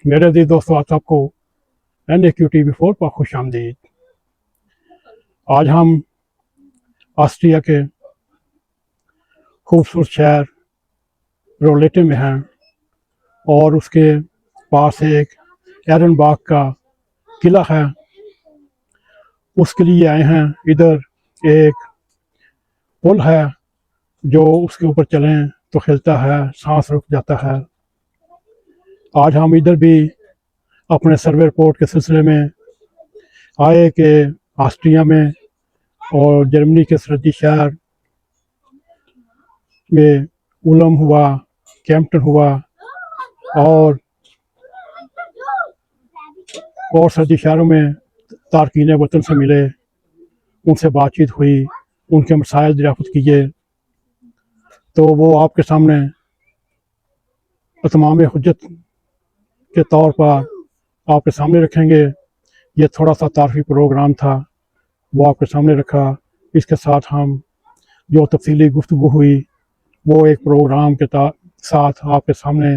मेरे अजीज दोस्तों, आप सबको NAQTV4 पर खुश आमदीद। आज हम ऑस्ट्रिया के खूबसूरत शहर रोलेटे में हैं और उसके पास एक एरनबाग का किला है। उसके लिए आए हैं। इधर एक पुल है जो उसके ऊपर चलें तो खिलता है, सांस रुक जाता है। आज हम इधर भी अपने सर्वे रिपोर्ट के सिलसिले में आए कि ऑस्ट्रिया में और जर्मनी के सरहदी शहर में उलम हुआ, कैम्पटन हुआ और सरहदी शहरों में तारकीन वतन से मिले, उनसे बातचीत हुई, उनके मसाइल दरियाफ़त किए। तो वो आपके सामने इत्माम हुज्जत के तौर पर आपके सामने रखेंगे। ये थोड़ा सा तारीफ़ी प्रोग्राम था, वो आपके सामने रखा। इसके साथ हम जो तफसीली गुफ्तगू हुई वो एक प्रोग्राम के साथ आपके सामने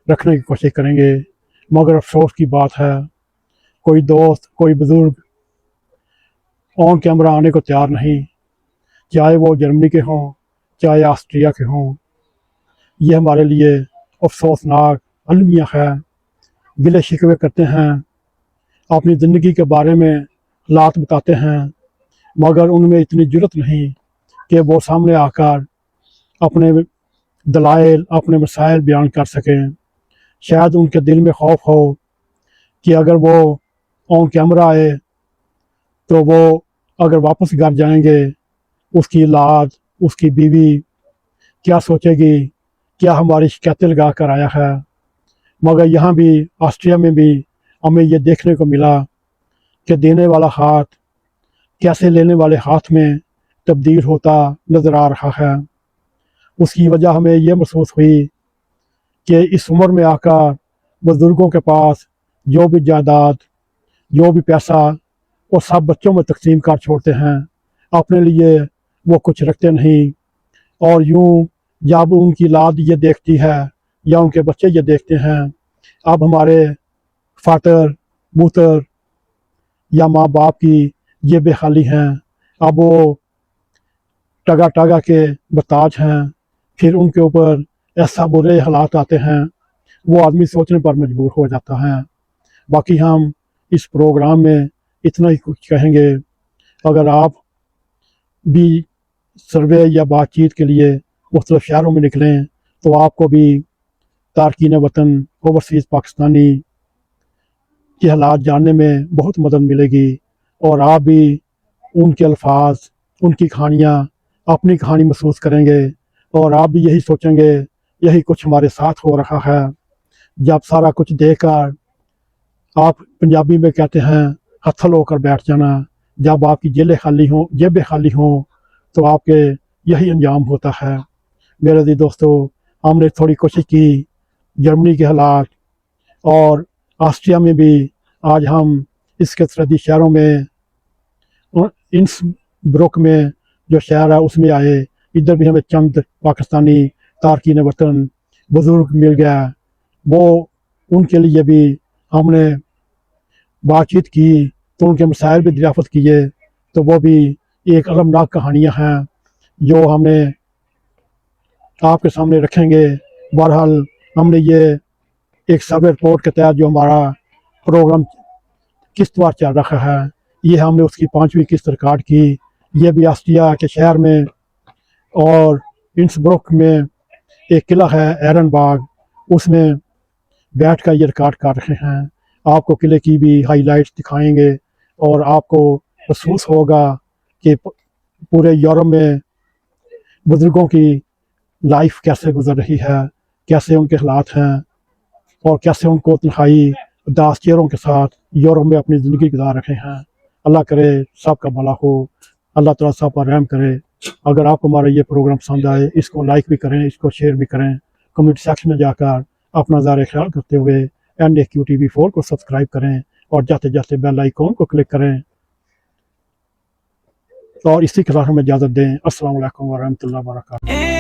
रखने की कोशिश करेंगे। मगर अफसोस की बात है, कोई दोस्त, कोई बुज़ुर्ग ऑन कैमरा आने को तैयार नहीं, चाहे वो जर्मनी के हों, चाहे ऑस्ट्रिया के हों। ये हमारे लिए अफसोसनाक अलमिया है। गिले शिकवे करते हैं, अपनी ज़िंदगी के बारे में हालात बताते हैं, मगर उनमें इतनी जुर्रत नहीं कि वो सामने आकर अपने दलाइल, अपने मसाइल बयान कर सकें। शायद उनके दिल में खौफ हो कि अगर वो ऑन कैमरा आए तो वो अगर वापस घर जाएंगे, उसकी औलाद, उसकी बीवी क्या सोचेगी, क्या हमारी शिकायतें लगा कर आया है। मगर यहाँ भी ऑस्ट्रिया में भी हमें ये देखने को मिला कि देने वाला हाथ कैसे लेने वाले हाथ में तब्दील होता नज़र आ रहा है। उसकी वजह हमें यह महसूस हुई कि इस उम्र में आकर बुज़ुर्गों के पास जो भी जायदाद, जो भी पैसा, वो सब बच्चों में तकसीम कर छोड़ते हैं, अपने लिए वो कुछ रखते नहीं। और यूँ जब उनकी औलाद ये देखती है या उनके बच्चे ये देखते हैं, अब हमारे फादर, मुतर या माँ बाप की ये बेहाली हैं, अब वो टगा टगा के बताज हैं, फिर उनके ऊपर ऐसा बुरे हालात आते हैं, वो आदमी सोचने पर मजबूर हो जाता है। बाकी हम इस प्रोग्राम में इतना ही कुछ कहेंगे। अगर आप भी सर्वे या बातचीत के लिए मुख्तलिफ शहरों में निकलें तो आपको भी तारकीन वतन, ओवरसीज़ पाकिस्तानी के हालात जानने में बहुत मदद मिलेगी और आप भी उनके अल्फाज, उनकी कहानियाँ, अपनी कहानी महसूस करेंगे और आप भी यही सोचेंगे यही कुछ हमारे साथ हो रहा है। जब सारा कुछ देखकर आप पंजाबी में कहते हैं हत्थल होकर बैठ जाना, जब आपकी जेबें खाली हों तो आपके यही अंजाम होता है। मेरे जी दोस्तों, हमने थोड़ी कोशिश की जर्मनी के हालात और ऑस्ट्रिया में भी। आज हम इसके सरहदी शहरों में, इंसब्रुक में जो शहर है उसमें आए। इधर भी हमें चंद पाकिस्तानी तारकीन वतन बुज़ुर्ग मिल गया, वो उनके लिए भी हमने बातचीत की तो उनके मसाइल भी दरियाफ़त किए। तो वो भी एक अलमनाक कहानियाँ हैं जो हमने आपके सामने रखेंगे। बहरहाल हमने ये एक सर्वे रिपोर्ट के तहत जो हमारा प्रोग्राम किस्तवार चल रहा है, ये हमने उसकी 5वीं किस्त रिकॉर्ड की। ये भी ऑस्ट्रिया के शहर में और इंसब्रुक में एक किला है एरनबाग, उसमें बैठ कर ये रिकॉर्ड कर रहे हैं। आपको किले की भी हाईलाइट्स दिखाएंगे और आपको महसूस होगा कि पूरे यूरोप में बुज़ुर्गों की लाइफ कैसे गुजर रही है, कैसे उनके हालात हैं और कैसे उनको तन्हाई उदास चेहरों के साथ यूरोप में अपनी ज़िंदगी गुजार रहे हैं। अल्लाह करे सबका भला हो, अल्लाह ताला सब पर रहम करे। अगर आपको हमारा ये प्रोग्राम पसंद आए, इसको लाइक भी करें, इसको शेयर भी करें, कमेंट सेक्शन में जाकर अपना ज़ाहिर ख्याल करते हुए NAQTV4 को सब्सक्राइब करें और जाते जाते बेल आइकॉन को क्लिक करें। और इसी के साथ हमें इजाज़त दें। अस्सलाम वालेकुम व रहमतुल्लाहि व बरकातहू।